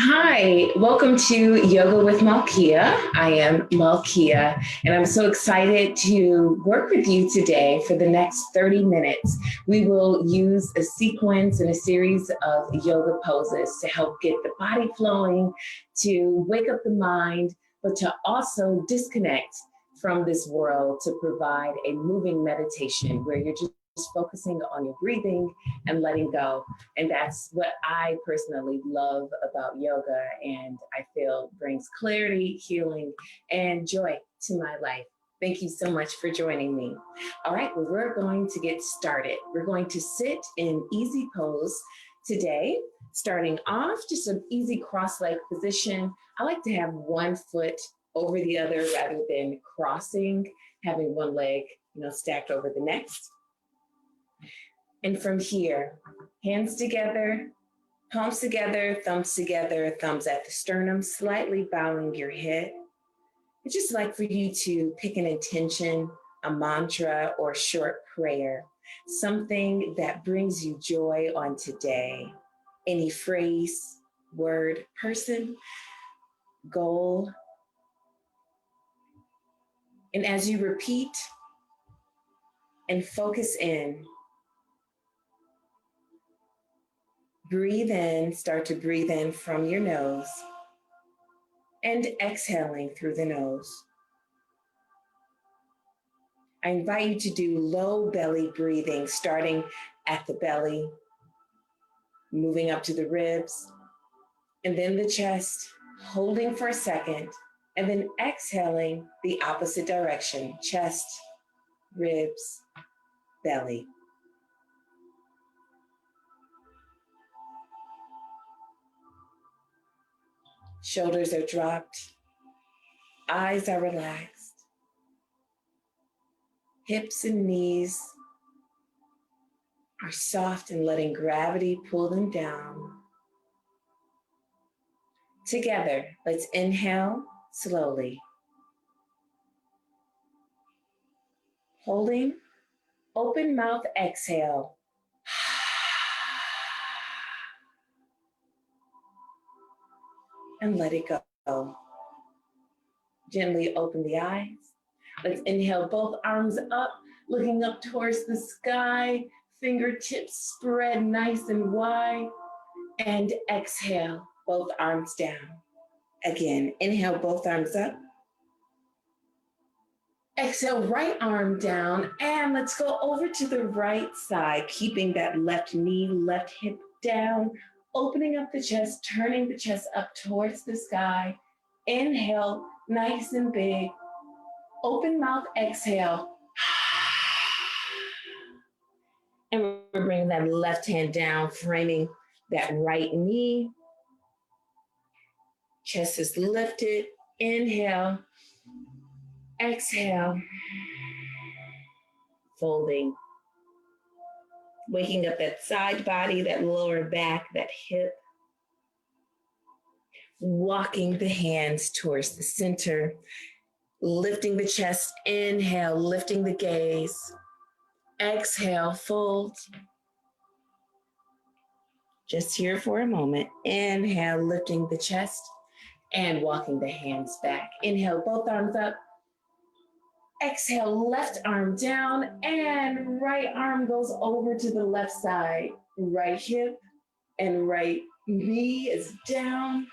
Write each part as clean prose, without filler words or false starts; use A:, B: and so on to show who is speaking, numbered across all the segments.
A: Hi, welcome to Yoga with Malkia. I am Malkia, and I'm so excited to work with you today for the next 30 minutes. We will use a sequence and a series of yoga poses to help get the body flowing, to wake up the mind, but to also disconnect from this world to provide a moving meditation where you're just focusing on your breathing and letting go. And that's what I personally love about yoga, and I feel brings clarity, healing, and joy to my life. Thank you so much for joining me. All right, well, we're going to get started. We're going to sit in easy pose today. Starting off, just an easy cross-leg position. I like to have one foot over the other rather than crossing, having one leg, stacked over the next. And from here, hands together, palms together, thumbs at the sternum, slightly bowing your head. I'd just like for you to pick an intention, a mantra, or short prayer, something that brings you joy on today. Any phrase, word, person, goal. And as you repeat and focus in, breathe in, start to breathe in from your nose and exhaling through the nose. I invite you to do low belly breathing, starting at the belly, moving up to the ribs, and then the chest, holding for a second, and then exhaling the opposite direction, chest, ribs, belly. Shoulders are dropped, eyes are relaxed, hips and knees are soft and letting gravity pull them down. Together, let's inhale slowly. Holding, open mouth, exhale. And let it go. Gently open the eyes. Let's inhale both arms up, looking up towards the sky, fingertips spread nice and wide, and exhale, both arms down. Again, inhale both arms up. Exhale, right arm down, and let's go over to the right side, keeping that left knee, left hip down, opening up the chest, turning the chest up towards the sky. Inhale, nice and big. Open mouth, exhale. And we're bringing that left hand down, framing that right knee. Chest is lifted. Inhale. Exhale. Folding. Waking up that side body, that lower back, that hip. Walking the hands towards the center. Lifting the chest. Inhale, lifting the gaze. Exhale, fold. Just here for a moment. Inhale, lifting the chest and walking the hands back. Inhale, both arms up. Exhale, left arm down, and right arm goes over to the left side. Right hip and right knee is down,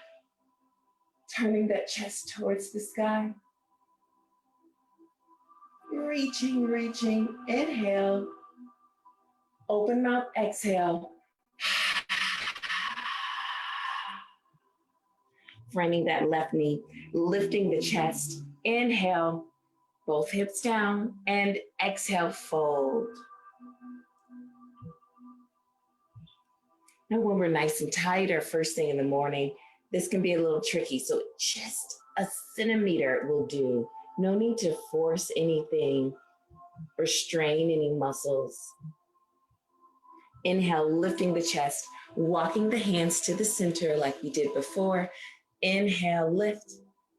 A: turning that chest towards the sky. Reaching, inhale. Open mouth, exhale. Framing that left knee, lifting the chest. Inhale, both hips down, and exhale, fold. Now when we're nice and tight or first thing in the morning, this can be a little tricky, so just a centimeter will do. No need to force anything or strain any muscles. Inhale, lifting the chest, walking the hands to the center like we did before. Inhale, lift,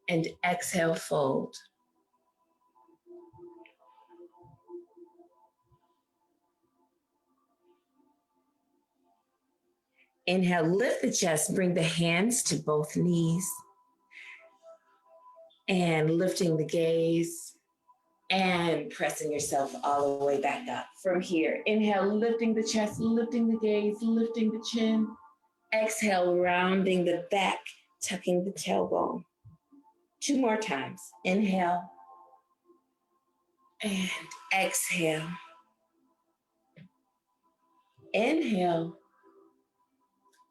A: and exhale, fold. Inhale, lift the chest, bring the hands to both knees. And lifting the gaze and pressing yourself all the way back up. From here, inhale, lifting the chest, lifting the gaze, lifting the chin. Exhale, rounding the back, tucking the tailbone. 2 more times. Inhale and exhale. Inhale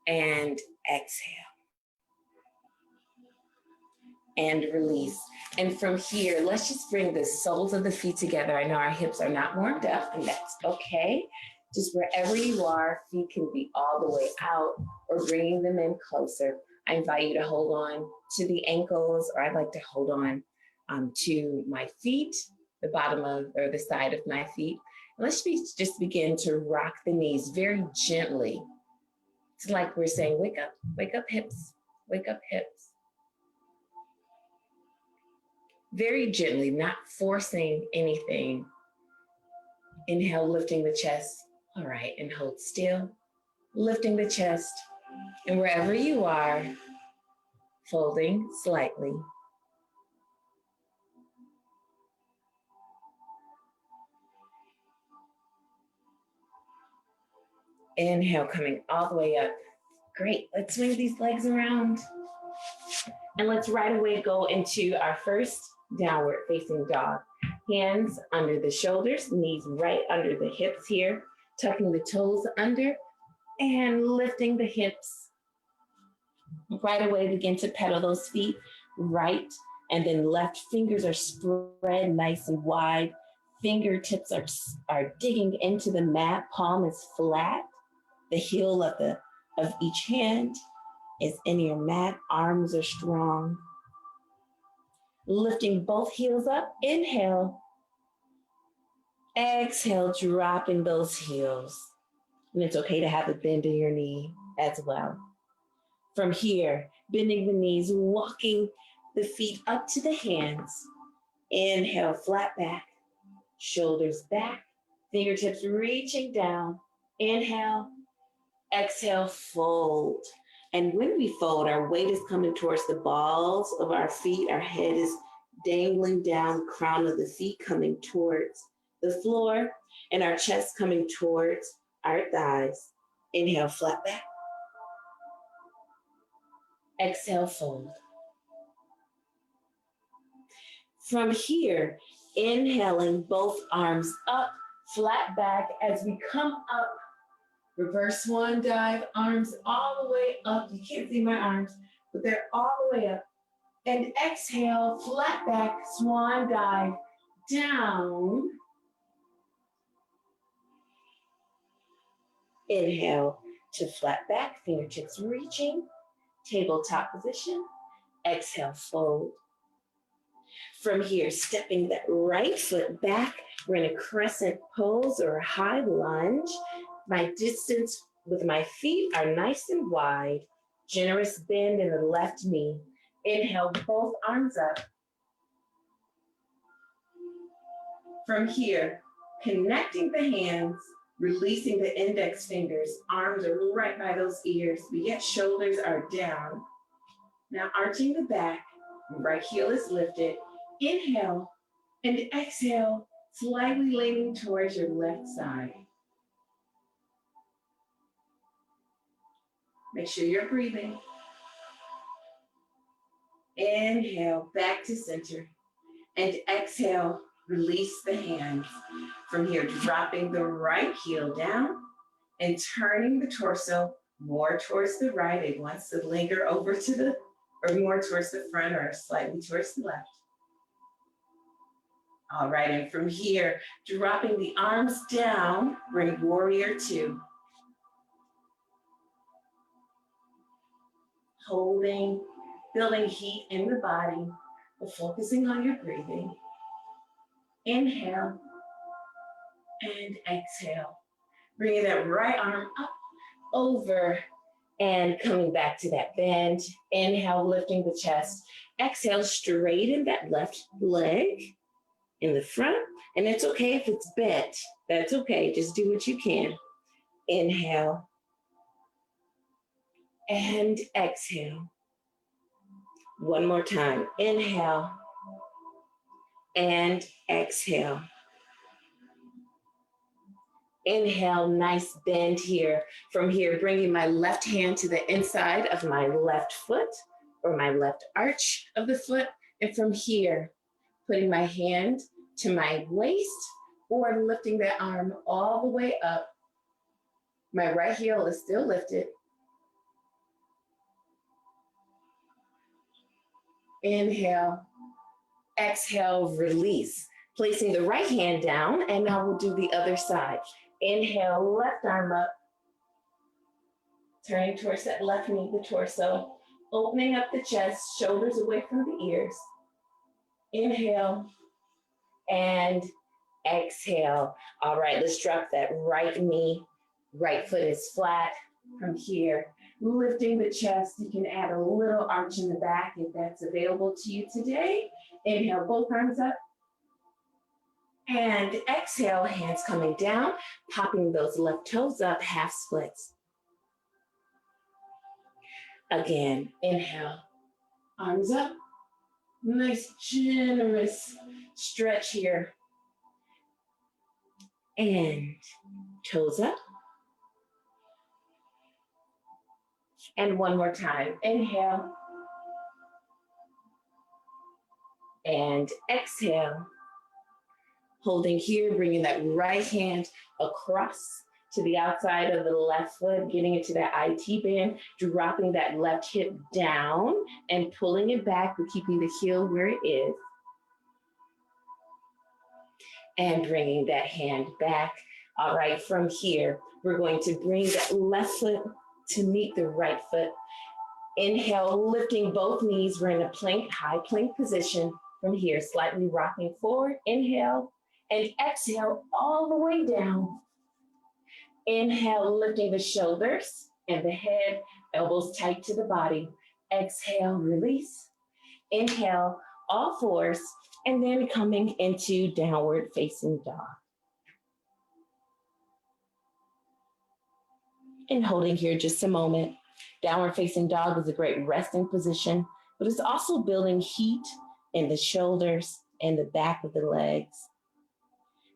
A: and exhale. And release. And from here, let's just bring the soles of the feet together. I know our hips are not warmed up, and that's okay. Just wherever you are, feet can be all the way out or bringing them in closer. I invite you to hold on to the ankles, or I'd like to hold on to my feet, the bottom of or the side of my feet. And let's just begin to rock the knees very gently. It's like we're saying, wake up hips, wake up hips. Very gently, not forcing anything. Inhale, lifting the chest. All right, and hold still. Lifting the chest. And wherever you are, folding slightly. Inhale, coming all the way up. Great, let's swing these legs around. And let's right away go into our first downward facing dog. Hands under the shoulders, knees right under the hips here, tucking the toes under and lifting the hips. Right away, begin to pedal those feet right and then left. Fingers are spread nice and wide. Fingertips are digging into the mat. Palm is flat. The heel of each hand is in your mat. Arms are strong. Lifting both heels up. Inhale. Exhale, dropping those heels. And it's okay to have a bend in your knee as well. From here, bending the knees, walking the feet up to the hands. Inhale, flat back, shoulders back, fingertips reaching down. Inhale, exhale, fold. And when we fold, our weight is coming towards the balls of our feet. Our head is dangling down, crown of the feet coming towards the floor, and our chest coming towards our thighs. Inhale, flat back. Exhale, fold. From here, inhaling both arms up, flat back as we come up. Reverse swan dive, arms all the way up. You can't see my arms, but they're all the way up. And exhale, flat back, swan dive, down. Inhale to flat back, fingertips reaching, tabletop position. Exhale, fold. From here, stepping that right foot back, we're in a crescent pose or a high lunge. My distance with my feet are nice and wide. Generous bend in the left knee. Inhale, both arms up. From here, connecting the hands, releasing the index fingers. Arms are right by those ears, but yet shoulders are down. Now arching the back, right heel is lifted. Inhale and exhale, slightly leaning towards your left side. Make sure you're breathing. Inhale, back to center. And exhale, release the hands. From here, dropping the right heel down and turning the torso more towards the right. It wants to linger over to the, or more towards the front or slightly towards the left. All right, and from here, dropping the arms down, bring warrior two. Holding, building heat in the body, but focusing on your breathing. Inhale and exhale. Bringing that right arm up, over, and coming back to that bend. Inhale, lifting the chest. Exhale, straighten that left leg in the front. And it's okay if it's bent. That's okay. Just do what you can. Inhale. and exhale. One more time. Inhale and exhale. Inhale, nice bend here. From here, bringing my left hand to the inside of my left foot or my left arch of the foot. And from here, putting my hand to my waist or lifting the arm all the way up. My right heel is still lifted. Inhale, exhale, release. Placing the right hand down, and now we'll do the other side. Inhale, left arm up. Turning towards that left knee, the torso. Opening up the chest, shoulders away from the ears. Inhale and exhale. All right, let's drop that right knee. Right foot is flat. From here, lifting the chest. You can add a little arch in the back if that's available to you today. Inhale, both arms up. And exhale, hands coming down, popping those left toes up, half splits. Again, inhale, arms up. Nice, generous stretch here. And toes up. And one more time, inhale. And exhale. Holding here, bringing that right hand across to the outside of the left foot, getting into that IT band, dropping that left hip down and pulling it back, but keeping the heel where it is. And bringing that hand back. All right, from here, we're going to bring that left foot to meet the right foot. Inhale, lifting both knees. We're in a plank, high plank position. From here, slightly rocking forward. Inhale and exhale all the way down. Inhale, lifting the shoulders and the head, elbows tight to the body. Exhale, release. Inhale, all fours, and then coming into downward facing dog. And holding here just a moment. Downward facing dog is a great resting position, but it's also building heat in the shoulders and the back of the legs.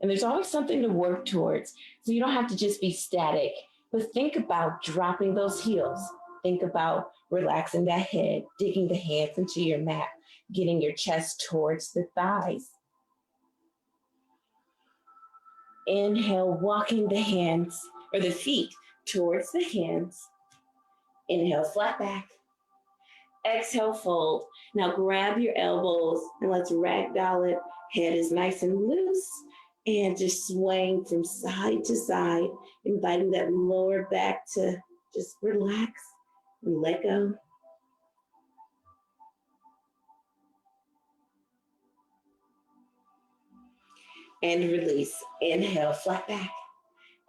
A: And there's always something to work towards. So you don't have to just be static, but think about dropping those heels. Think about relaxing that head, digging the hands into your mat, getting your chest towards the thighs. Inhale, walking the hands or the feet towards the hands. Inhale, flat back. Exhale, fold. Now grab your elbows and let's ragdoll it. Head is nice and loose. And just swaying from side to side, inviting that lower back to just relax and let go. And release. Inhale, flat back.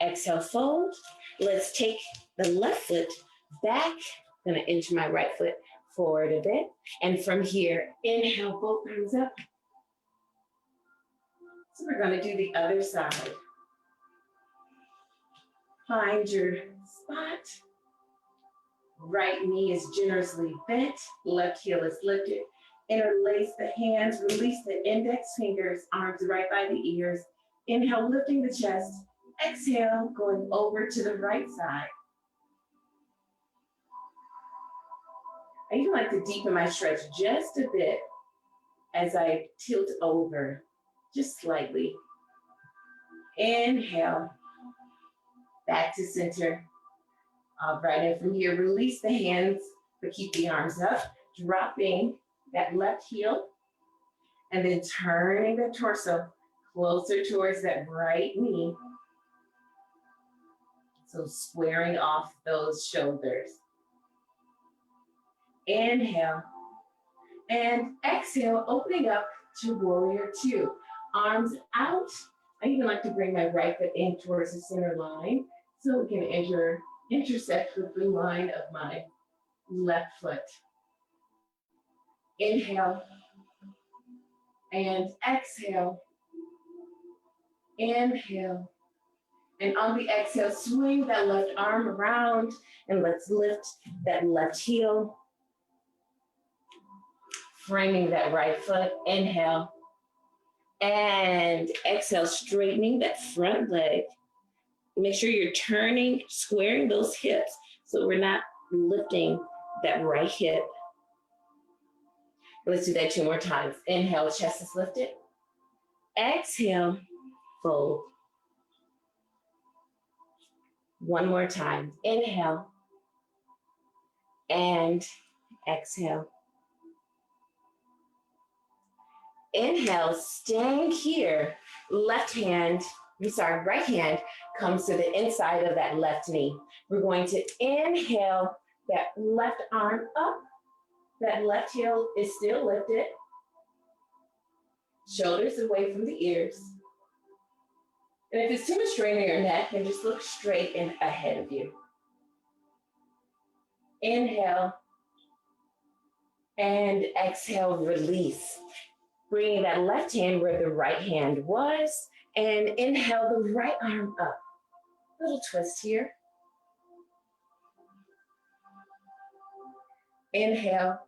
A: Exhale, fold. Let's take the left foot back. I'm gonna inch my right foot forward a bit. And from here, inhale, both arms up. So we're gonna do the other side. Find your spot. Right knee is generously bent, left heel is lifted. Interlace the hands, release the index fingers, arms right by the ears. Inhale, lifting the chest. Exhale, going over to the right side. I even like to deepen my stretch just a bit as I tilt over, just slightly. Inhale, back to center. All right, and from here, release the hands, but keep the arms up, dropping that left heel, and then turning the torso closer towards that right knee. So squaring off those shoulders. Inhale, and exhale, opening up to warrior two. Arms out. I even like to bring my right foot in towards the center line so we can intersect the blue line of my left foot. Inhale and exhale. Inhale And on the exhale, swing that left arm around and let's lift that left heel, framing that right foot. Inhale and exhale, straightening that front leg. Make sure you're turning, squaring those hips so we're not lifting that right hip. Let's do that 2 more times. Inhale, chest is lifted. Exhale, fold. 1 more time. Inhale and exhale. Inhale, staying here. Right hand comes to the inside of that left knee. We're going to inhale that left arm up. That left heel is still lifted. Shoulders away from the ears. And if it's too much strain in your neck, then just look straight and ahead of you. Inhale and exhale, release. Bringing that left hand where the right hand was, and inhale the right arm up. Little twist here. Inhale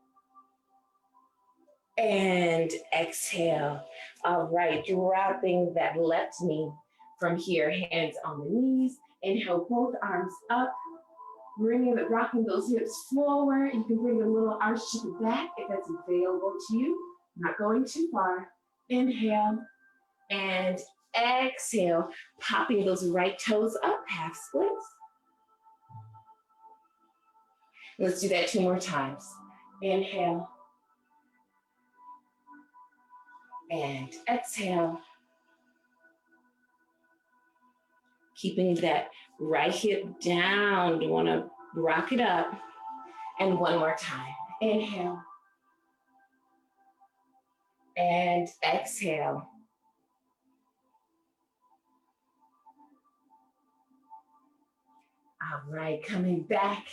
A: and exhale. All right, dropping that left knee from here, hands on the knees. Inhale, both arms up. Rocking those hips forward. You can bring a little arch to the back if that's available to you. Not going too far. Inhale and exhale, popping those right toes up, half splits. Let's do that 2 more times. Inhale and exhale. Keeping that right hip down. You want to rock it up. And 1 more time. Inhale and exhale. All right, coming back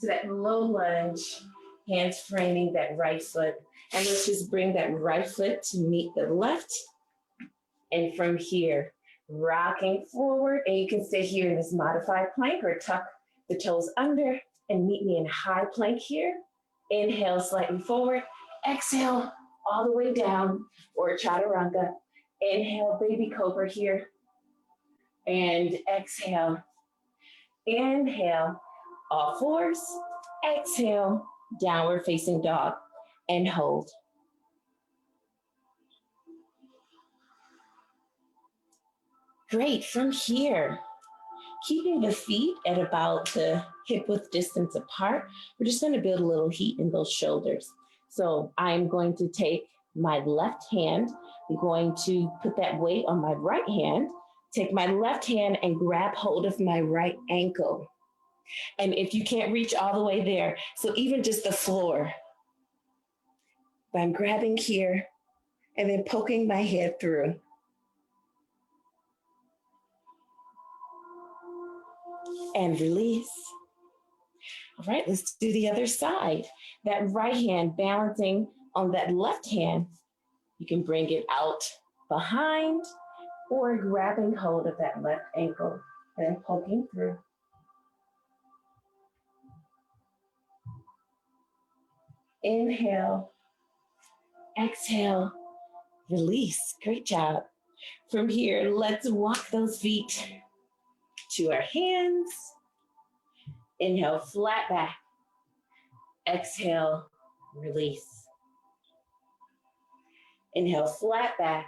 A: to that low lunge, hands framing that right foot. And let's just bring that right foot to meet the left. And from here, rocking forward. And you can stay here in this modified plank or tuck the toes under and meet me in high plank here. Inhale slightly forward. Exhale all the way down, or chaturanga. Inhale, baby cobra here. And exhale. Inhale, all fours. Exhale, downward facing dog, and hold. Great, from here, keeping the feet at about the hip width distance apart, we're just gonna build a little heat in those shoulders. So I'm going to take my left hand, I'm going to put that weight on my right hand, take my left hand and grab hold of my right ankle. And if you can't reach all the way there, so even just the floor, I'm grabbing here and then poking my head through. And release. All right, let's do the other side. That right hand balancing on that left hand. You can bring it out behind or grabbing hold of that left ankle and poking through. Inhale, exhale, release. Great job. From here, let's walk those feet to our hands. Inhale, flat back. Exhale, release. Inhale, flat back.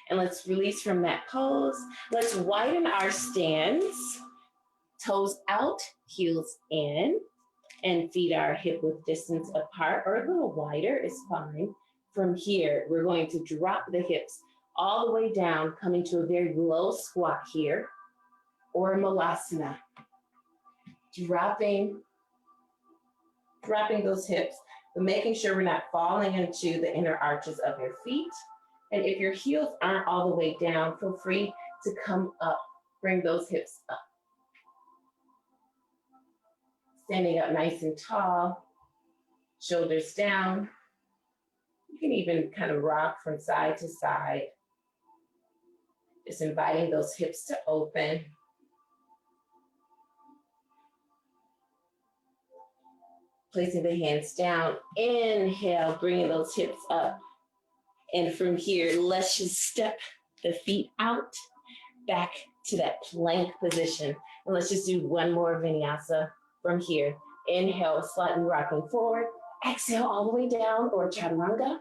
A: And let's release from that pose. Let's widen our stance. Toes out, heels in, and feet are hip width distance apart or a little wider is fine. From here, we're going to drop the hips all the way down, coming to a very low squat here, or malasana. Dropping those hips, but making sure we're not falling into the inner arches of your feet. And if your heels aren't all the way down, feel free to come up, bring those hips up. Standing up nice and tall, shoulders down. You can even kind of rock from side to side. Just inviting those hips to open. Placing the hands down. Inhale, bringing those hips up. And from here, let's just step the feet out, back to that plank position. And let's just do one more vinyasa from here. Inhale, slightly rocking forward. Exhale all the way down, or chaturanga.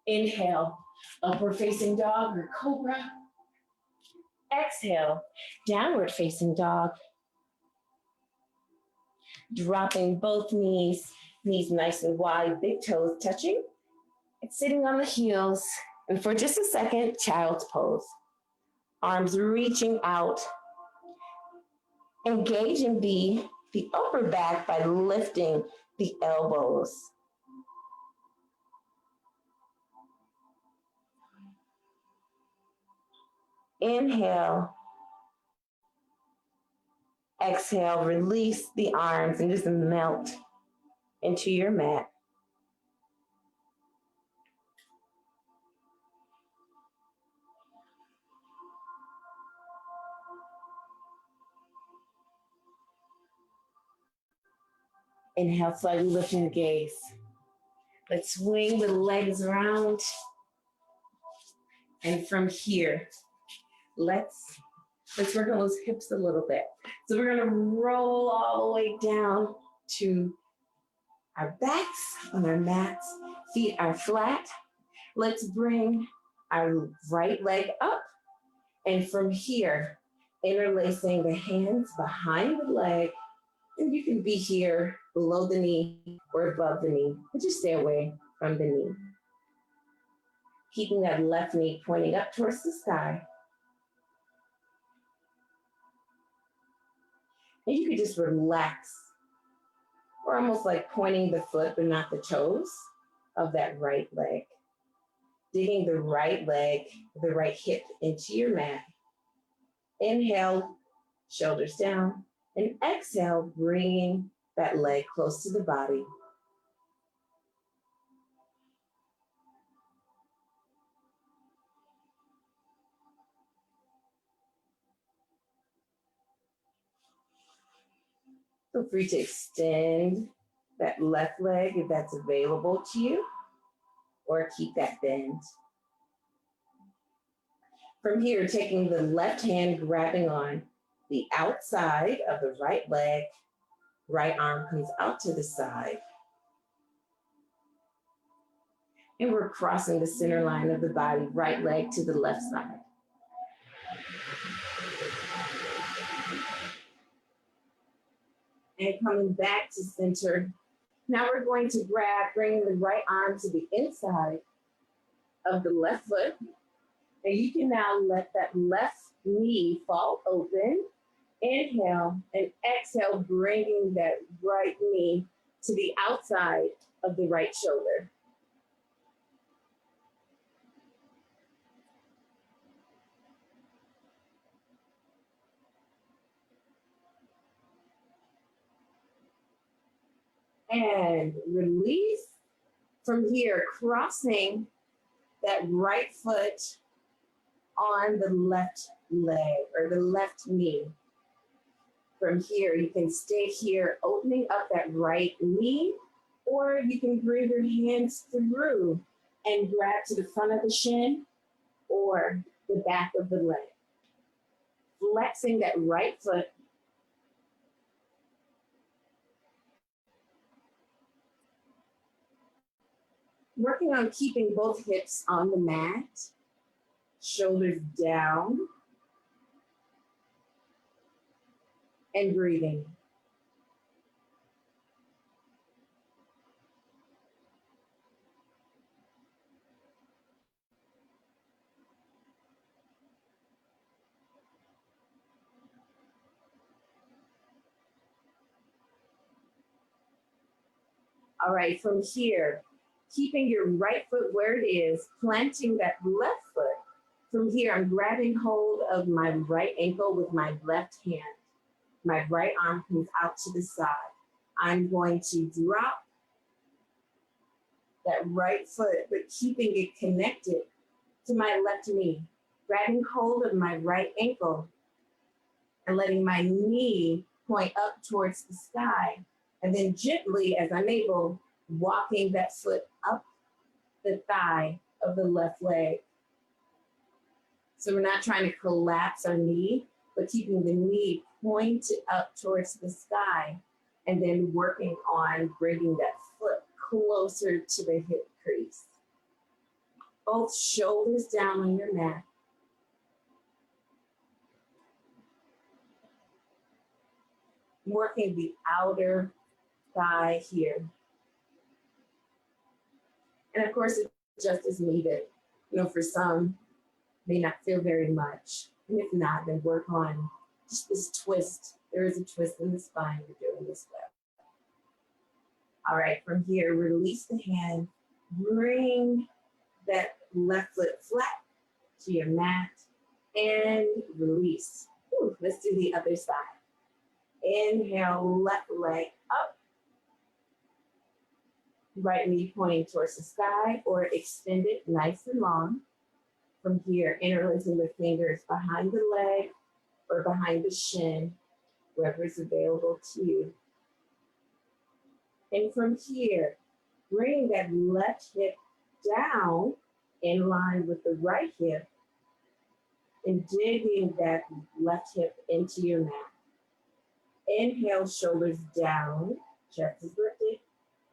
A: Inhale, upward facing dog or cobra. Exhale, downward facing dog. Dropping both knees nice and wide, big toes touching. And sitting on the heels. And for just a second, child's pose. Arms reaching out. Engaging the upper back by lifting the elbows. Inhale. Exhale, release the arms and just melt into your mat. Inhale, slightly lifting the gaze. Let's swing the legs around. And from here, let's work on those hips a little bit. So we're gonna roll all the way down to our backs on our mats. Feet are flat. Let's bring our right leg up. And from here, interlacing the hands behind the leg. And you can be here below the knee or above the knee, but just stay away from the knee. Keeping that left knee pointing up towards the sky. And you can just relax, or almost like pointing the foot, but not the toes of that right leg. Digging the right leg, the right hip into your mat. Inhale, shoulders down. And exhale, bringing that leg close to the body. Feel free to extend that left leg if that's available to you, or keep that bend. From here, taking the left hand, grabbing on the outside of the right leg, right arm comes out to the side. And we're crossing the center line of the body, right leg to the left side. And coming back to center. Now we're going to bringing the right arm to the inside of the left foot. And you can now let that left knee fall open. Inhale and exhale, bringing that right knee to the outside of the right shoulder. And release. From here, crossing that right foot on the left leg or the left knee. From here, you can stay here, opening up that right knee, or you can bring your hands through and grab to the front of the shin or the back of the leg. Flexing that right foot. Working on keeping both hips on the mat, shoulders down, and breathing. All right, from here, keeping your right foot where it is, planting that left foot. From here, I'm grabbing hold of my right ankle with my left hand. My right arm comes out to the side. I'm going to drop that right foot, but keeping it connected to my left knee. grabbing hold of my right ankle and letting my knee point up towards the sky. And then gently, as I'm able, walking that foot up the thigh of the left leg. So we're not trying to collapse our knee, but keeping the knee pointed up towards the sky and then working on bringing that foot closer to the hip crease. Both shoulders down on your mat. Working the outer thigh here. And of course, it's just as needed. You know, for some, may not feel very much. And if not, then work on just this twist. There is a twist in the spine. You're doing this well. All right, from here, release the hand. Bring that left foot flat to your mat and release. Ooh, let's do the other side. Inhale, left leg up. Right knee pointing towards the sky or extend it nice and long. From here, interlacing the fingers behind the leg or behind the shin, wherever is available to you. And from here, bring that left hip down in line with the right hip and digging that left hip into your mat. Inhale, shoulders down, chest is lifted.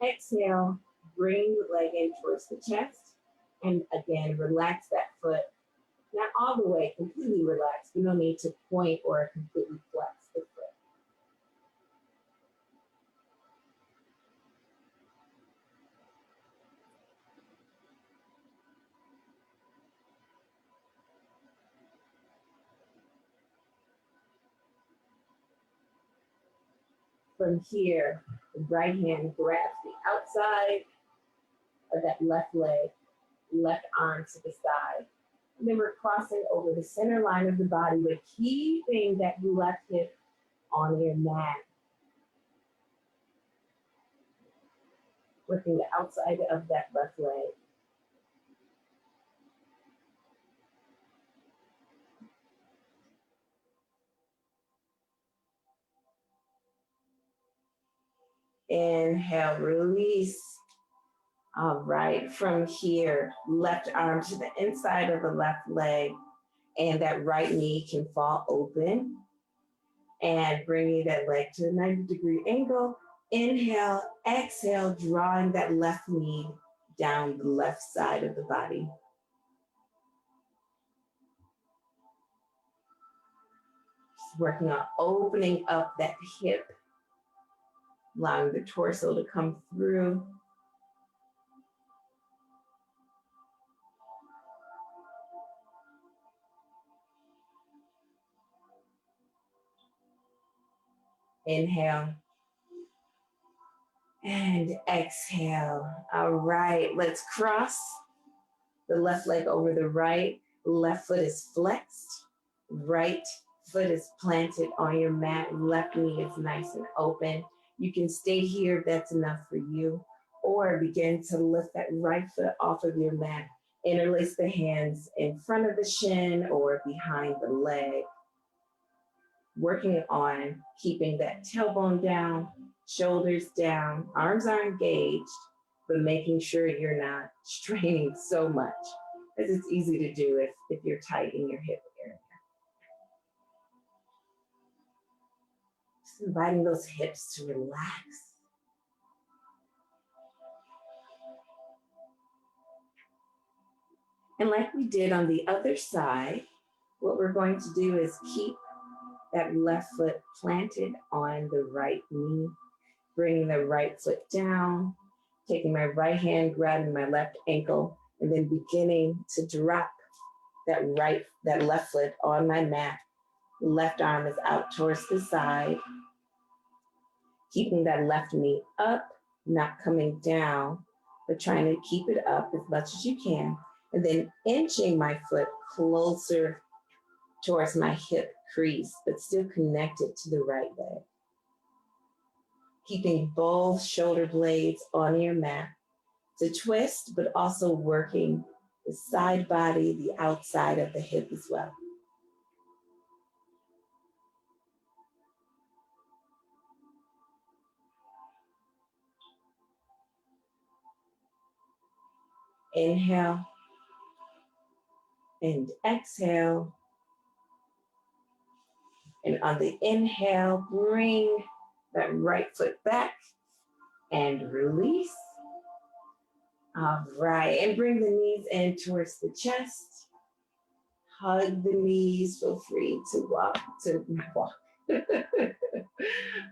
A: Exhale, bring the leg in towards the chest. And again, relax that foot. Not all the way, completely relax. You don't need to point or completely flex the foot. From here, the right hand grabs the outside of that left leg, left arm to the side. And then we're crossing over the center line of the body, but keeping that left hip on your mat. Working the outside of that left leg. Inhale, release. All right, from here, left arm to the inside of the left leg, and that right knee can fall open. And bringing that leg to a 90-degree angle. Inhale, exhale, drawing that left knee down the left side of the body. Just working on opening up that hip, allowing the torso to come through. Inhale. And exhale. All right, let's cross the left leg over the right. Left foot is flexed. Right foot is planted on your mat. Left knee is nice and open. You can stay here if that's enough for you, or begin to lift that right foot off of your mat. Interlace the hands in front of the shin or behind the leg. Working on keeping that tailbone down, shoulders down, arms are engaged, but making sure you're not straining so much, as it's easy to do if you're tight in your hip area. Just inviting those hips to relax. And like we did on the other side, what we're going to do is keep that left foot planted on the right knee, bringing the right foot down, taking my right hand, grabbing my left ankle, and then beginning to drop that left foot on my mat. Left arm is out towards the side, keeping that left knee up, not coming down, but trying to keep it up as much as you can. And then inching my foot closer towards my hip crease, but still connected to the right leg. Keeping both shoulder blades on your mat to twist, but also working the side body, the outside of the hip as well. Inhale and exhale. And on the inhale, bring that right foot back and release. All right, and bring the knees in towards the chest. Hug the knees, feel free to walk,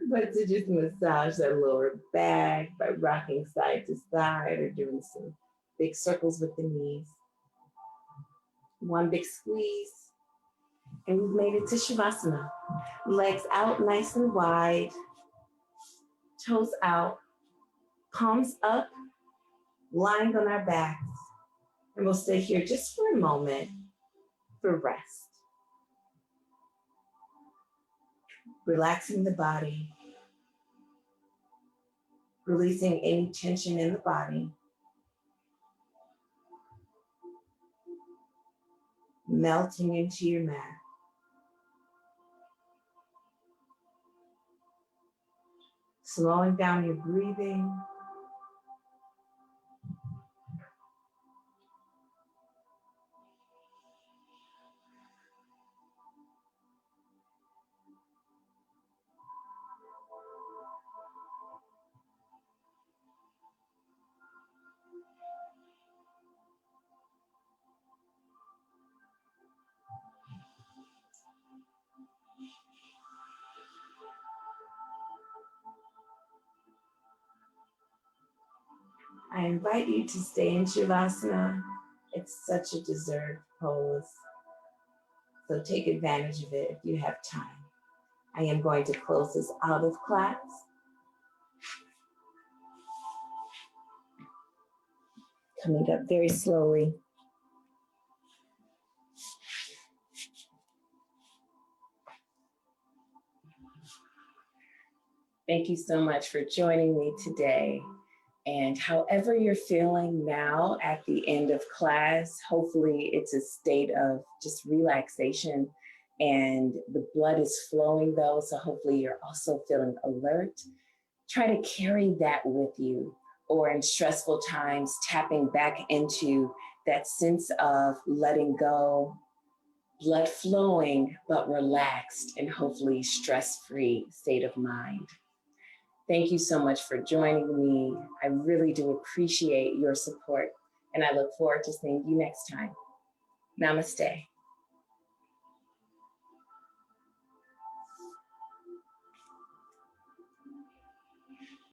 A: but to just massage that lower back by rocking side to side or doing some big circles with the knees. One big squeeze, and we've made it to Shavasana. Legs out nice and wide, toes out, palms up, lying on our backs. And we'll stay here just for a moment for rest. Relaxing the body, releasing any tension in the body, melting into your mat. Slowing down your breathing. I invite you to stay in Shavasana. It's such a deserved pose. So take advantage of it if you have time. I am going to close this out of class. Coming up very slowly. Thank you so much for joining me today. And however you're feeling now at the end of class, hopefully it's a state of just relaxation and the blood is flowing though. So hopefully you're also feeling alert. Try to carry that with you, or in stressful times, tapping back into that sense of letting go, blood flowing, but relaxed and hopefully stress-free state of mind. Thank you so much for joining me. I really do appreciate your support, and I look forward to seeing you next time. Namaste.